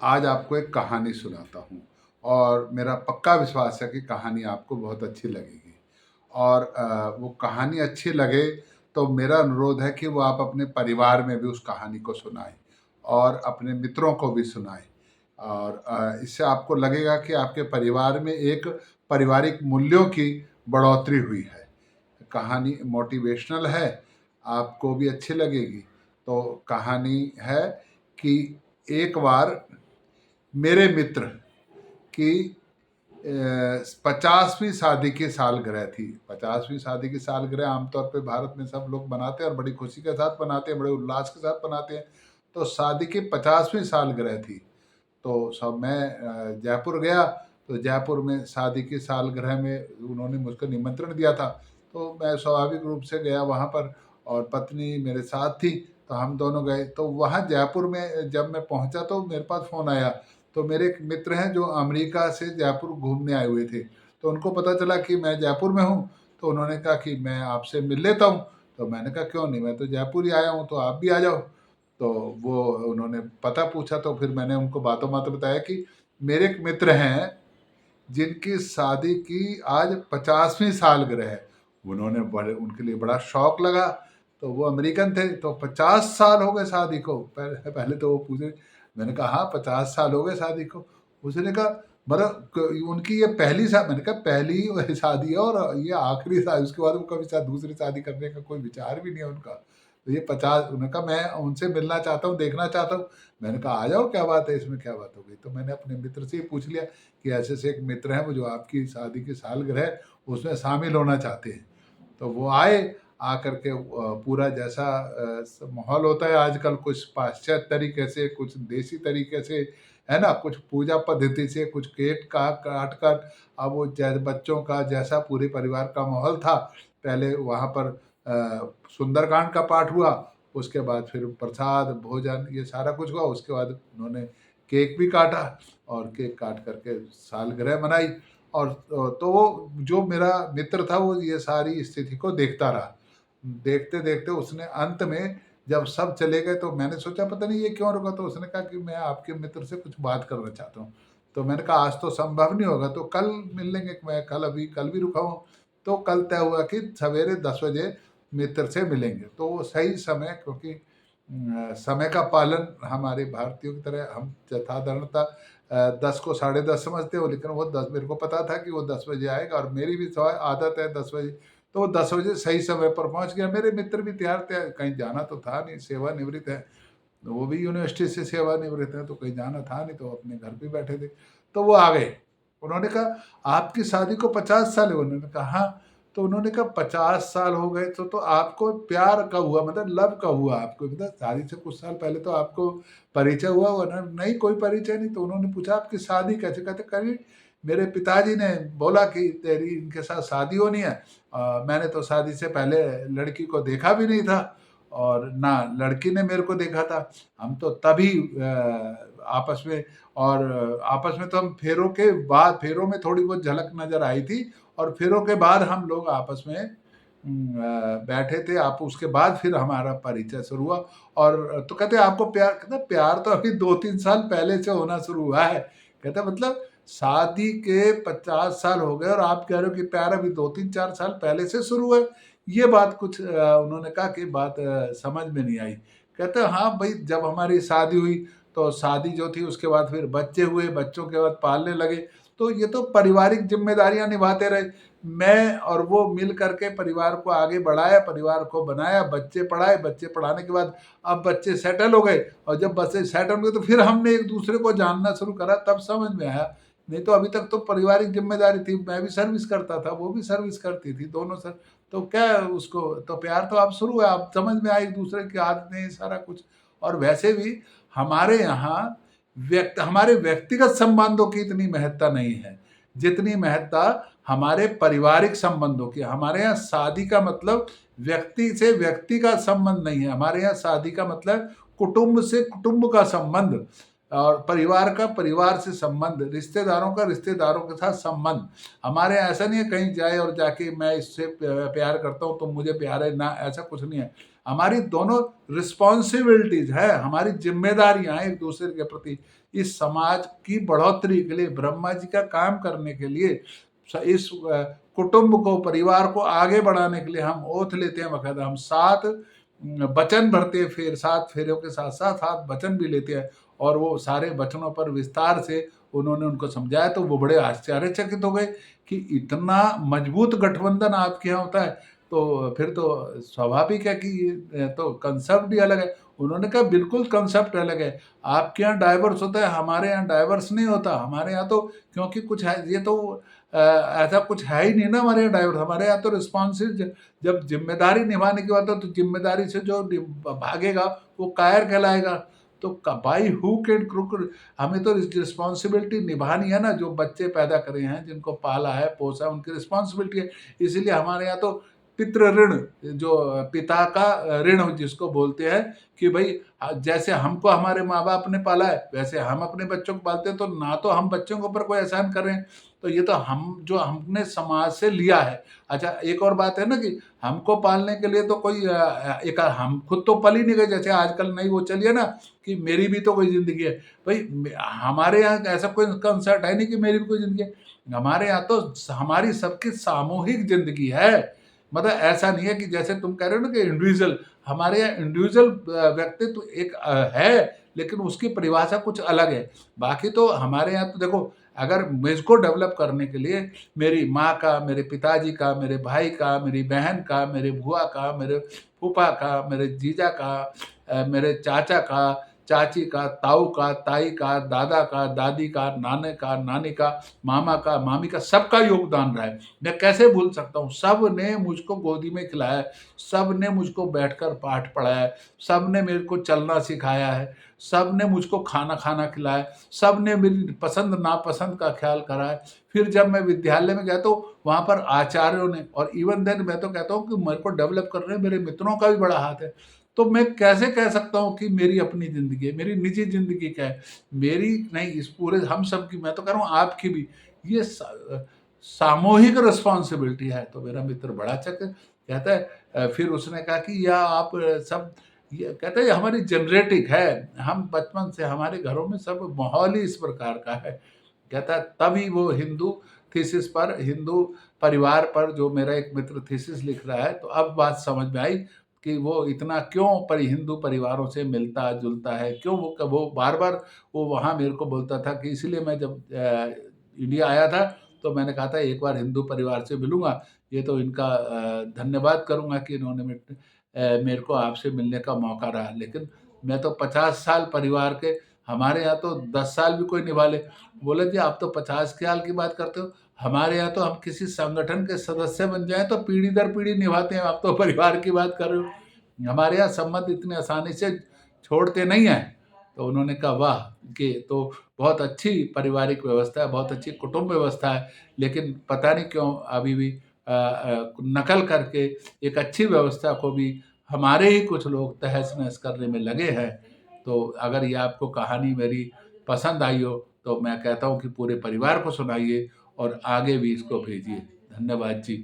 आज आपको एक कहानी सुनाता हूँ और मेरा पक्का विश्वास है कि कहानी आपको बहुत अच्छी लगेगी। और वो कहानी अच्छी लगे तो मेरा अनुरोध है कि वो आप अपने परिवार में भी उस कहानी को सुनाएँ और अपने मित्रों को भी सुनाएँ। और इससे आपको लगेगा कि आपके परिवार में एक पारिवारिक मूल्यों की बढ़ोतरी हुई है। कहानी मोटिवेशनल है, आपको भी अच्छी लगेगी। तो कहानी है कि एक बार मेरे मित्र की 50वीं शादी की सालगिरह थी। 50वीं शादी की सालगिरह आमतौर पे भारत में सब लोग मनाते हैं और बड़ी खुशी के साथ मनाते हैं, बड़े उल्लास के साथ मनाते हैं। तो शादी की 50वीं सालगिरह थी। तो सब मैं जयपुर गया, तो जयपुर में शादी की सालगिरह में उन्होंने मुझको निमंत्रण दिया था। तो मैं स्वाभाविक रूप से गया वहाँ पर और पत्नी मेरे साथ थी, तो हम दोनों गए। तो वहाँ जयपुर में जब मैं पहुँचा तो मेरे पास फ़ोन आया। तो मेरे एक मित्र हैं जो अमेरिका से जयपुर घूमने आए हुए थे। तो उनको पता चला कि मैं जयपुर में हूँ, तो उन्होंने कहा कि मैं आपसे मिल लेता हूँ। तो मैंने कहा क्यों नहीं, मैं तो जयपुर ही आया हूँ, तो आप भी आ जाओ। तो वो उन्होंने पता पूछा, तो फिर मैंने उनको बातों-बातों बताया कि मेरे एक मित्र हैं, जिनकी शादी की आज 50वीं सालगिरह है। उन्होंने बड़े उनके लिए बड़ा शौक लगा, तो वो अमेरिकन थे, तो 50 साल हो गए शादी को। पहले पहले तो वो पूछे, मैंने कहा हाँ, 50 साल हो गए शादी को। उसने कहा मतलब उनकी ये पहली मैंने कहा पहली शादी है और ये आखिरी शादी, उसके बाद वो कभी शायद दूसरी शादी करने का कोई विचार भी नहीं है उनका। तो ये 50, उन्होंने कहा मैं उनसे मिलना चाहता हूँ, देखना चाहता हूँ। मैंने कहा आ जाओ, क्या बात है, इसमें क्या बात हो गई। तो मैंने अपने मित्र से ही पूछ लिया कि ऐसे-ऐसे एक मित्र हैं वो जो आपकी शादी की सालगिरह है उसमें शामिल होना चाहते हैं। तो वो आए, आकर के पूरा जैसा माहौल होता है आजकल, कुछ पाश्चात्य तरीके से, कुछ देसी तरीके से, है ना? कुछ पूजा पद्धति से, कुछ केक का काट कर, अब वो बच्चों का जैसा पूरे परिवार का माहौल था, पहले वहाँ पर सुंदरकांड का पाठ हुआ, उसके बाद फिर प्रसाद, भोजन ये सारा कुछ हुआ। उसके बाद उन्होंने केक भी काटा और केक काट कर के सालगिरह मनाई। और तो वो जो मेरा मित्र था वो ये सारी स्थिति को देखता रहा। देखते-देखते उसने अंत में जब सब चले गए तो मैंने सोचा पता नहीं ये क्यों रुका, तो उसने कहा कि मैं आपके मित्र से कुछ बात करना चाहता हूँ। तो मैंने कहा आज तो संभव नहीं होगा, तो कल मिल लेंगे। मैं कल भी रुका हूँ। तो कल तय हुआ कि सवेरे 10 बजे मित्र से मिलेंगे। तो वो सही समय, क्योंकि समय का पालन हमारे भारतीयों की तरह हम साधारणतः 10 को साढ़े 10 समझते हो, लेकिन वो 10, मेरे को पता था कि वो 10 बजे आएगा और मेरी भी आदत है 10 बजे। तो वो 10 बजे सही समय पर पहुँच गया। मेरे मित्र भी तैयार थे, कहीं जाना तो था नहीं, सेवानिवृत्त है। तो वो भी यूनिवर्सिटी से सेवानिवृत्त हैं, तो कहीं जाना था नहीं, तो अपने घर पे बैठे थे। तो वो आ गए। उन्होंने कहा, "आपकी शादी को 50 साल हुए?" उन्होंने कहा, "हाँ।" तो उन्होंने कहा, "50 साल हो गए तो आपको प्यार कब हुआ? मतलब लव कब हुआ आपको? मतलब शादी से कुछ साल पहले तो आपको परिचय हुआ होगा ना?" "नहीं, कोई परिचय नहीं।" तो उन्होंने पूछा, "आपकी शादी कैसे?" कहते, "करीब मेरे पिताजी ने बोला कि तेरी इनके साथ शादी होनी है। मैंने तो शादी से पहले लड़की को देखा भी नहीं था और ना लड़की ने मेरे को देखा था। हम तो तभी आपस में, और आपस में तो हम फेरों में थोड़ी बहुत झलक नज़र आई थी और फेरों के बाद हम लोग आपस में बैठे थे। आप उसके बाद फिर हमारा परिचय शुरू हुआ।" और तो कहते आपको प्यार, कहते प्यार तो अभी 2-3 साल पहले से होना शुरू हुआ है। कहते मतलब शादी के 50 साल हो गए और आप कह रहे हो कि प्यार अभी 2-3-4 साल पहले से शुरू है। ये बात कुछ उन्होंने कहा कि बात समझ में नहीं आई। कहते हाँ भाई, जब हमारी शादी हुई तो शादी जो थी उसके बाद फिर बच्चे हुए, बच्चों के बाद पालने लगे, तो ये तो पारिवारिक ज़िम्मेदारियाँ निभाते रहे। मैं और वो मिल कर के परिवार को आगे बढ़ाया, परिवार को बनाया, बच्चे पढ़ाए, बच्चे पढ़ाने के बाद अब बच्चे सेटल हो गए और जब बच्चे सेटल हो गए तो फिर हमने एक-दूसरे को जानना शुरू करा, तब समझ में आया। नहीं तो अभी तक तो पारिवारिक ज़िम्मेदारी थी, मैं भी सर्विस करता था, वो भी सर्विस करती थी, दोनों सर, तो क्या उसको तो प्यार तो अब शुरू है, अब समझ में आए एक-दूसरे की आदतें, सारा कुछ। और वैसे भी हमारे यहाँ हमारे व्यक्तिगत संबंधों की इतनी महत्ता नहीं है, जितनी महत्ता हमारे पारिवारिक संबंधों की। हमारे यहाँ शादी का मतलब व्यक्ति से व्यक्ति का संबंध नहीं है, हमारे यहाँ शादी का मतलब कुटुंब से कुटुंब का संबंध और परिवार का परिवार से संबंध, रिश्तेदारों का रिश्तेदारों के साथ संबंध। हमारे यहाँ ऐसा नहीं है कहीं जाए और जाके मैं इससे प्यार करता हूँ तो मुझे प्यार है, ना ऐसा कुछ नहीं है। हमारी दोनों रिस्पॉन्सिबिलिटीज है, हमारी जिम्मेदारियां हैं एक दूसरे के प्रति। इस समाज की बढ़ोतरी के लिए, ब्रह्मा जी का काम करने के लिए, इस कुटुंब को, परिवार को आगे बढ़ाने के लिए हम ओथ लेते हैं, बकायदा हम 7 वचन भरते हैं, फिर 7 फेरों के साथ साथ 7 वचन भी लेते हैं, और वो सारे वचनों पर विस्तार से उन्होंने उनको समझाया। तो वो बड़े आश्चर्यचकित हो गए कि इतना मजबूत गठबंधन आपके यहाँ होता है, तो फिर तो स्वाभाविक है कि ये तो कंसेप्ट ही अलग है। उन्होंने कहा बिल्कुल कंसेप्ट अलग है, आपके यहाँ डाइवर्स होता है, हमारे यहाँ डाइवर्स नहीं होता। हमारे यहाँ तो क्योंकि कुछ है, ये तो ऐसा कुछ है ही नहीं ना हमारे यहाँ डाइवर्स। हमारे यहाँ तो रिस्पॉन्सिव, जब जिम्मेदारी निभाने की बात हो तो जिम्मेदारी से जो भागेगा वो कायर कहलाएगा। तो बाई हुक एंड क्रुक हमें तो रिस्पॉन्सिबिलिटी निभानी है ना, जो बच्चे पैदा करे हैं, जिनको पाला है पोसा है, उनकी रिस्पॉन्सिबिलिटी है। इसीलिए हमारे यहाँ तो पितृ ऋण, जो पिता का ऋण जिसको बोलते हैं, कि भाई जैसे हमको हमारे माँ बाप ने पाला है वैसे हम अपने बच्चों को पालते हैं। तो ना तो हम बच्चों के ऊपर कोई एहसान कर रहे हैं, तो ये तो हम जो हमने समाज से लिया है। अच्छा, एक और बात है ना कि हमको पालने के लिए तो कोई एक हम खुद तो पल ही नहीं गए। जैसे आजकल नई वो चली है ना कि मेरी भी तो कोई जिंदगी है। भाई हमारे यहाँ ऐसा कोई कंसेप्ट है नहीं कि मेरी भी कोई जिंदगी है। हमारे यहाँ तो हमारी सबकी सामूहिक जिंदगी है। मतलब ऐसा नहीं है कि जैसे तुम कह रहे हो ना कि इंडिविजुअल, हमारे यहाँ इंडिविजुअल व्यक्तित्व एक है, लेकिन उसकी परिभाषा कुछ अलग है। बाकी तो हमारे यहाँ तो देखो, अगर मुझको डेवलप करने के लिए मेरी माँ का, मेरे पिताजी का, मेरे भाई का, मेरी बहन का, मेरे बुआ का, मेरे फूफा का, मेरे जीजा का, मेरे चाचा का, चाची का, ताऊ का, ताई का, दादा का, दादी का, नाने का, नानी का, मामा का, मामी का, सबका योगदान रहा है। मैं कैसे भूल सकता हूँ। सब ने मुझको गोदी में खिलाया है, सब ने मुझको बैठकर पाठ पढ़ाया है, सब ने मेरे को चलना सिखाया है, सब ने मुझको खाना खाना खिलाया, सब ने मेरी पसंद नापसंद का ख्याल करा है। फिर जब मैं विद्यालय में गया तो वहाँ पर आचार्यों ने, और इवन देन मैं तो कहता हूँ कि मेरे को डेवलप करने में मेरे मित्रों का भी बड़ा हाथ है। तो मैं कैसे कह सकता हूँ कि मेरी अपनी ज़िंदगी है, मेरी निजी ज़िंदगी क्या है? मेरी नहीं, इस पूरे हम सब की, मैं तो कह रहा हूँ आपकी भी, ये सामूहिक रिस्पॉन्सिबिलिटी है। तो मेरा मित्र बड़ा अच्छा कहता है, फिर उसने कहा कि या आप सब, ये कहते हैं हमारी जेनेटिक है, हम बचपन से हमारे घरों में सब माहौल ही इस प्रकार का है। कहता है तभी वो हिंदू थीसिस पर, हिंदू परिवार पर जो मेरा एक मित्र थीसिस लिख रहा है, तो अब बात समझ में आई कि वो इतना क्यों हिंदू परिवारों से मिलता जुलता है, क्यों वो बार बार वो वहाँ मेरे को बोलता था कि इसलिए मैं जब इंडिया आया था तो मैंने कहा था एक बार हिंदू परिवार से मिलूंगा। ये तो इनका धन्यवाद करूंगा कि इन्होंने मेरे को आपसे मिलने का मौका रहा। लेकिन मैं तो 50 साल परिवार के, हमारे यहाँ तो 10 साल भी कोई निभा ले। बोले जी आप तो 50 साल की बात करते हो, हमारे यहाँ तो हम किसी संगठन के सदस्य बन जाए तो पीढ़ी दर पीढ़ी निभाते हैं, आप तो परिवार की बात कर रहे हो। हमारे यहाँ संबंध इतने आसानी से छोड़ते नहीं हैं। तो उन्होंने कहा वाह, कि तो बहुत अच्छी पारिवारिक व्यवस्था है, बहुत अच्छी कुटुंब व्यवस्था है, लेकिन पता नहीं क्यों अभी भी नकल करके एक अच्छी व्यवस्था को भी हमारे ही कुछ लोग तहस नहस करने में लगे हैं। तो अगर ये आपको कहानी मेरी पसंद आई हो तो मैं कहता हूँ कि पूरे परिवार को सुनाइए और आगे भी इसको भेजिए। धन्यवाद जी।